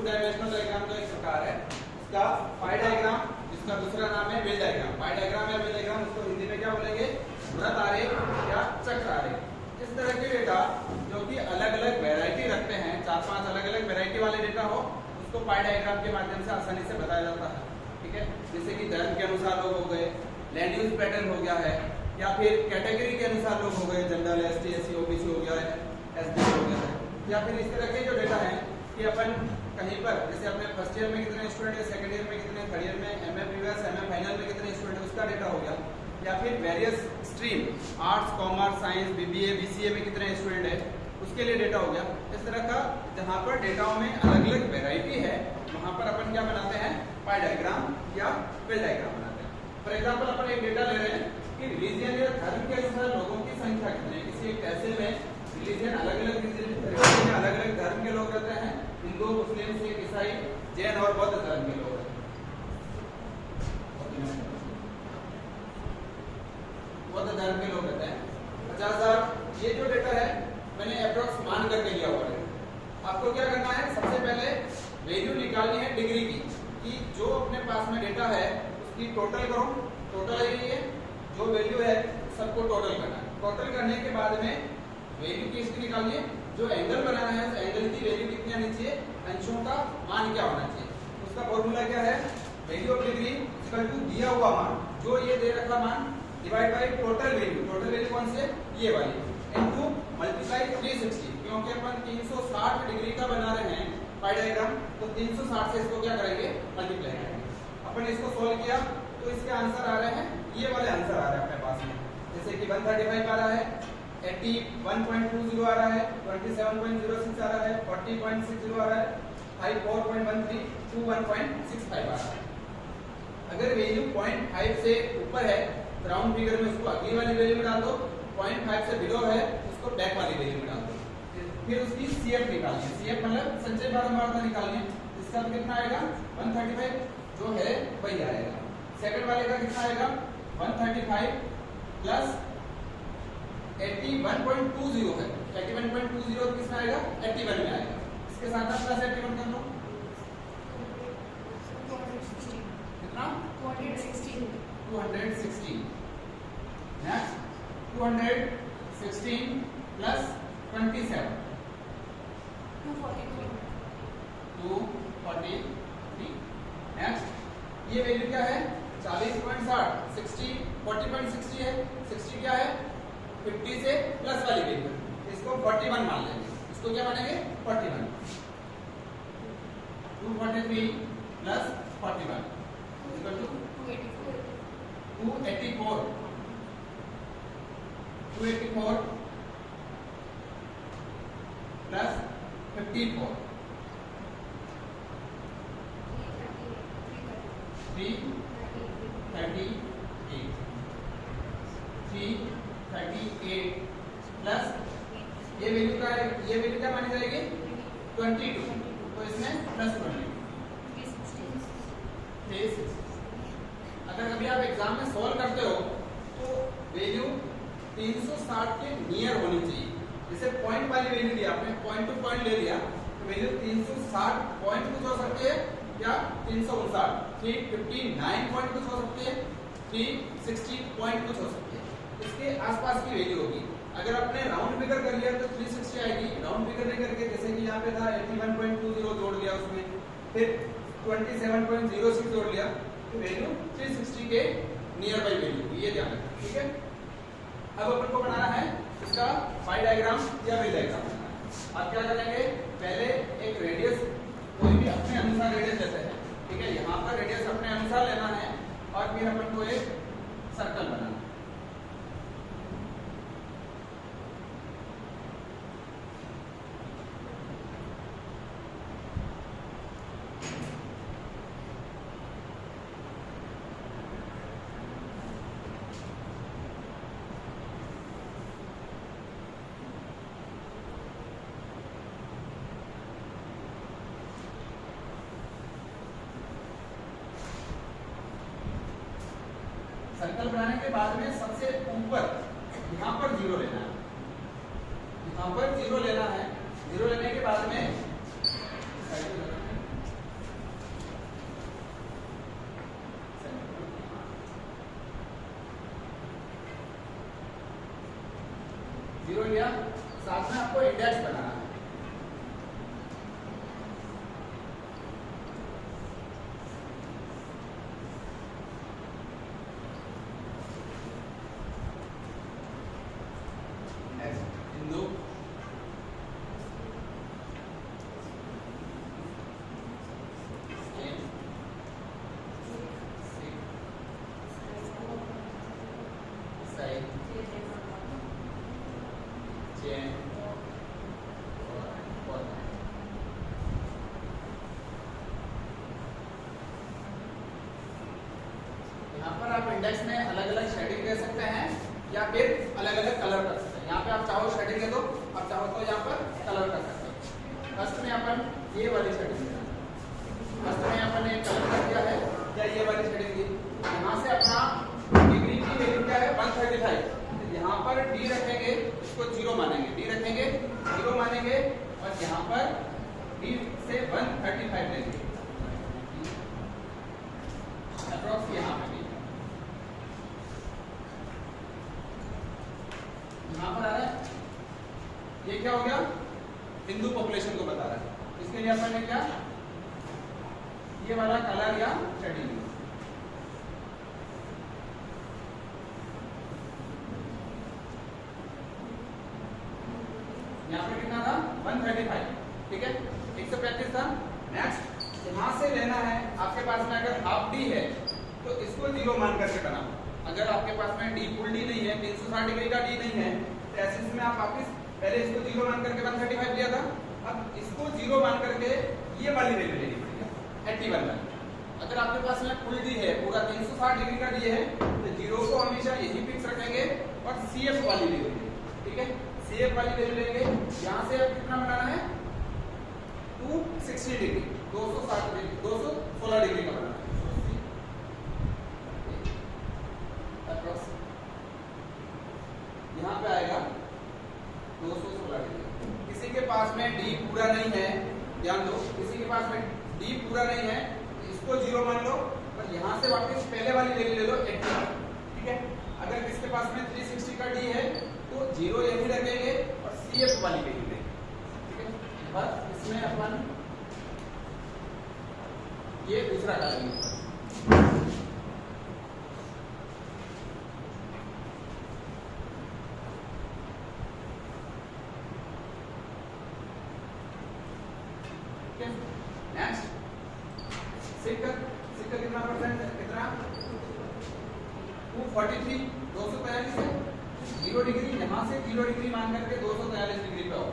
Two dimensional diagram का एक प्रकार है, इसका पाई डायग्राम, जिसका दूसरा नाम है वेल डायग्राम। पाई डायग्राम या वेल डायग्राम, उसको हिंदी में क्या बोलेंगे, वृत्त आरेख या चक्र आरेख। इस तरह के डेटा जो कि अलग अलग वैरायटी रखते हैं, 4-5 अलग अलग वैरायटी वाले डेटा हो, उसको पाई डायग्राम के माध्यम से आसानी से बताया जाता है। ठीक है, जैसे कि धर्म के अनुसार लोग हो गए, लैंड यूज पैटर्न हो गया है, या फिर कैटेगरी के अनुसार लोग हो गए, जनरल, एसटी, एससी, ओबीसी हो गया है, एसडी हो गया है, या फिर इस तरह के जो डेटा है कि अपन कहीं पर जैसे अपने फर्स्ट ईयर में कितने स्टूडेंट है, सेकंड ईयर में कितने, थर्ड ईयर में, एमए प्रीवियस, एमए फाइनल में कितने स्टूडेंट है, उसका डेटा हो गया, या फिर various stream, arts, commerce, science, BBA, BCA में कितने स्टूडेंट है, उसके लिए डेटा हो गया। इस तरह का जहाँ पर डेटाओं में अलग अलग वेराइटी है, वहाँ पर अपन क्या बनाते हैं, पाई डायग्राम या वेल डायग्राम बनाते हैं। फॉर एग्जाम्पल अपन एक डेटा ले रहे हैं कि रिलीजियन या धर्म के अनुसार लोगों की संख्या कितनी है। किसी एक ऐसे में रिलीजियन अलग अलग रिलीजियन में अलग अलग धर्म के लोग रहते हैं, हिंदू, मुस्लिम, सिख, ईसाई, जैन और बौद्ध धर्म के लोग हैं। बौद्ध धर्म के लोग रहते हैं 50,000। ये जो डेटा है मैंने अप्रोक्स मान करके लिया हुआ है। आपको क्या करना है, सबसे पहले वैल्यू निकालनी है डिग्री की, कि जो अपने पास में डेटा है उसकी टोटल करो, टोटल है जो वैल्यू है सबको टोटल करना है। टोटल करने के बाद में वैल्यू किसकी निकालनी है, जो एंगल बनाना है उस एंगल की वैल्यू कितनी आनी चाहिए, अंशों का मान क्या होना चाहिए। उसका फॉर्मूला क्या है, value of degree equal to दिया हुआ मान, जो ये दे रखा मान, divide by total value. Total value कौन सी है, ये वाली, इनटू मल्टीप्लाई 360, क्योंकि अपन 360 डिग्री का बना रहे हैं पाई डायग्राम, तो 360 से इसको क्या करेंगे, मल्टीप्लाई करेंगे। अपन इसको सोल्व किया तो इसके आंसर आ रहे हैं, ये वाले आंसर आ रहे हैं अपने पास में, जैसे कि 135 आ रहा है, 81.20 आ रहा है, 27.06 आ रहा है, 40.60 आ रहा है, 54.13, 21.65 आ रहा है। अगर वैल्यू 0.5 से ऊपर है तो राउंड फिगर में उसको अगली वाली वैल्यू में डाल दो, 0.5 से बिलो है उसको बैक वाली वैल्यू में डाल दो। फिर उसकी सीएफ निकालनी है, सीएफ मतलब संचय बारंबारता निकालनी है। इसका तो कितना आएगा, 135 जो है वही आएगा। सेकंड वाले का कितना आएगा, 135 प्लस 81.20 है, 81.20 किसमें आएगा, 81 में आएगा। इसके साथ आप प्लस 81 कर लो, कितना 216। Next 216 plus 27 243। नेक्स्ट ये वैल्यू क्या है, 40.60, 60 40.60 है, 60 क्या है 50 से प्लस वाली वैल्यू, इसको 41 मान लेंगे। इसको क्या मानेंगे, 41। 243 plus 41 equal to 284 plus 54 338 plus ये वैल्यू का, ये वैल्यू क्या मानी जाएगी, 22, तो इसमें प्लस 20। अगर कभी आप एग्जाम में सॉल्व करते हो तो वैल्यू 360 के नियर होनी चाहिए। जैसे पॉइंट वाली वैल्यू ली आपने, पॉइंट टू पॉइंट ले लिया तो वैल्यू 360 पॉइंट कुछ हो सकती है, या 359, 359 पॉइंट कुछ हो सकती है, 360 पॉइंट कुछ हो सकती है, इसके आसपास की वैल्यू होगी। अगर आपने राउंड फिगर कर लिया तो 360 आएगी, राउंड फिगर नहीं करके जैसे कि यहाँ पे था 81.20 जोड़ लिया उसमें, फिर 27.06 जोड़ लिया, तो वैल्यू 360 के नियर बाई वैल्यू, ये ध्यान रखना, ठीक है। अब अपन को बनाना है इसका पाई डायग्राम या वेल डायग्राम बनाना है। आप क्या करेंगे, पहले एक रेडियस कोई भी अपने अनुसार रेडियस लेते हैं, ठीक है, यहाँ पर रेडियस अपने अनुसार लेना है, और फिर अपन को एक सर्कल बनाना है। सर्कल बनाने के बाद में सबसे ऊपर यहाँ पर 0 लेना है, यहाँ पर 0 लेना है। 0 लेने के बाद में साथ में आपको इंडेक्स बनाना है। बिंदु यहाँ पर आप इंडेक्स में अलग अलग शेडिंग दे सकते हैं या फिर अलग अलग कलर कर सकते हैं। यहाँ पे आप चाहो शेडिंग दे दो, आप चाहो तो यहाँ पर कलर कर सकते हो। फर्स्ट में अपन ये वाली शेडिंग देना, फर्स्ट में अपन एक कलर कर दिया है या ये वाली शेडिंग दी। यहाँ से अपना डिग्री की वैल्यू क्या है 135। यहाँ पर डी रखेंगे, इसको 0 मानेंगे, डी रखेंगे 0 मानेंगे और यहाँ पर डी से 135 लेंगे अप्रॉक्स। यहाँ पे यहाँ पर आ रहा है, ये क्या हो गया हिंदू पॉपुलेशन को बता रहा है। इसके लिए अपन ने क्या ये वाला कलर या शेडिंग, यहाँ पे कितना था 135, ठीक है 135 था। नेक्स्ट यहाँ से लेना है, आपके पास में अगर हाफ डी है तो इसको 0 मान करके बनाओ। अगर आपके पास में डी फुल डी नहीं है, 360 डिग्री का डी नहीं है, तो ऐसे में आप वापिस पहले इसको 0 मान करके 135 लिया था, अब इसको 0 मान करके ये वाली वैल्यू लेनी पड़ेगी 81 वाली। अगर आपके पास में फुल डी है, पूरा 360 डिग्री का डी है, तो 0 को हमेशा यही फिक्स रखेंगे और CF वाली ले लेंगे, ठीक है CF वाली वैल्यू लेंगे। यहाँ से अब कितना बनाना है 260 डिग्री, 260 डिग्री, 216 डिग्री का बनाना है। यहाँ पे आएगा 216 डिग्री। किसी के पास में डी पूरा नहीं है, ध्यान दो, किसी के पास में डी पूरा नहीं है, इसको 0 मान लो और यहाँ से वापस पहले वाली वैल्यू ले लो 80, ठीक है। अगर किसके पास में 360 का डी है तो 0 यही रखेंगे और CF वाली वैल्यू लेंगे, ठीक है। बस इसमें अपन ये दूसरा डालेंगे। नेक्स्ट सिक्कर कितना परसेंट है, कितना 243, 243 है 0 डिग्री, यहाँ से 0 डिग्री मान करके 243 डिग्री पे आओ।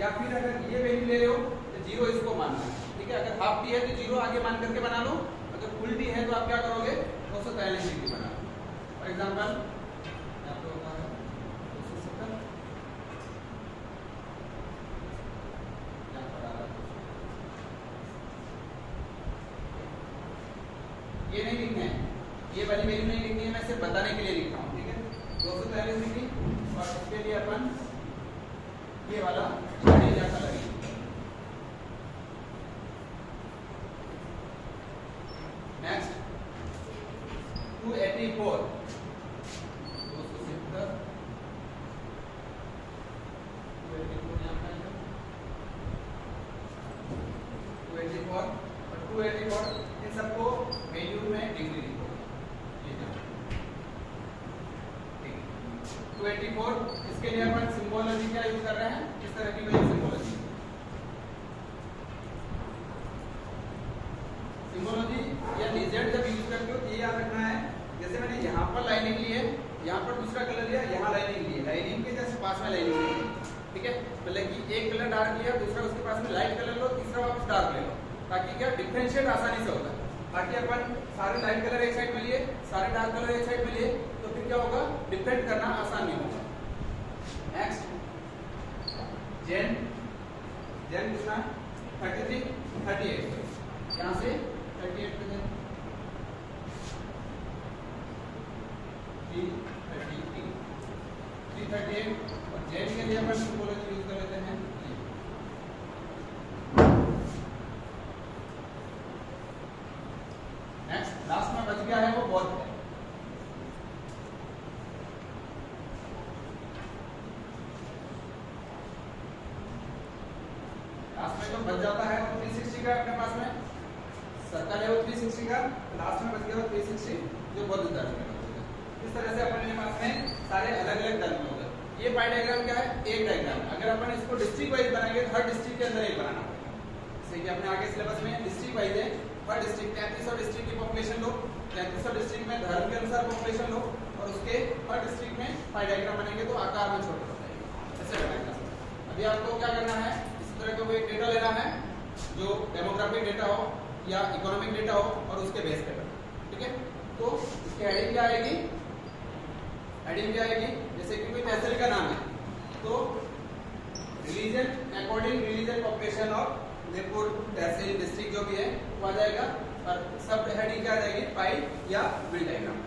या फिर अगर ये वैल्यू ले रहे हो तो 0 इसको मानना है, ठीक है। अगर हाफ डी है तो 0 आगे मान करके बना लो, अगर फुल डी है तो आप क्या करोगे 243 डिग्री बना लो। फॉर एग्जाम्पल ये नहीं लिखना है, ये वाली वैल्यू नहीं लिखनी है, मैं सिर्फ बताने के लिए लिख रहा हूँ, ठीक है 243 डिग्री। और इसके लिए अपन ये वाला शेडिंग या कलर नेक्स्ट 284, 270, 284 और 284 इन सबको वैल्यू में डिग्री लिखो, ठीक है 284। इसके लिए अपन सिंबोलॉजी क्या यूज कर रहे हैं, किस तरह की वैल्यू सिंबोलॉजी या डिजेट जब यूज करते हो तो ये याद रखना है, जैसे मैंने यहाँ पर लाइनिंग ली है, यहाँ पर दूसरा कलर लिया, यहाँ लाइनिंग ली है, लाइनिंग के जस्ट पास में लाइनिंग ली है, ठीक है। मतलब कि एक कलर डार्क लिया, दूसरा उसके पास में लाइट कलर लो, तीसरा वापस डार्क ले लो, ताकि क्या डिफरेंशिएट आसानी से होता है। ताकि अपन सारे लाइट कलर एक साइड में लिए, सारे डार्क कलर एक साइड में लिए, तो फिर क्या होगा डिफरेंट करना आसान नहीं होगा। नेक्स्ट जेन कितना 33, 38, यहाँ से 38 पे जेन 338 और जेन के लिए अपन सिंबोलॉजी यूज कर लेते हैं। नेक्स्ट लास्ट में बच गया है वो बौद्ध है। बच जाता है वो 360 का अपने पास में, सर्कल है वो 360 का, लास्ट में बच गया वो 360 जो बौद्ध धर्म में होते हैं। इस तरह से अपने पास में सारे अलग अलग धर्म में होते हैं। ये पाई डायग्राम क्या है? एक डायग्राम। अगर अपन इसको डिस्ट्रिक्ट वाइज बनाएंगे तो हर डिस्ट्रिक्ट के अंदर एक बनाना पड़ेगा। जैसे कि अपने आगे सिलेबस में डिस्ट्रिक्ट वाइज है, हर डिस्ट्रिक्ट 3300 डिस्ट्रिक्ट की पॉपुलेशन लो, 3300 डिस्ट्रिक्ट में धर्म के अनुसार पॉपुलेशन लो और उसके हर डिस्ट्रिक्ट में पाई डायग्राम बनेंगे तो आकार में छोटा हो जाएगा। ऐसे बनाएगा। अभी आपको क्या करना है, इस तरह का कोई डेटा लेना है जो डेमोग्राफिक डेटा हो या इकोनॉमिक डेटा हो और उसके बेस पे करना, ठीक है। तो इसकी हेडिंग क्या आएगी? हेडिंग क्या आएगी? जैसे कि कोई तहसील का नाम है तो religion according religion population of Udaipur tehsil district जो भी है वो आ जाएगा और सब हेडिंग क्या आ जाएगी? पाई या व्हील डायग्राम।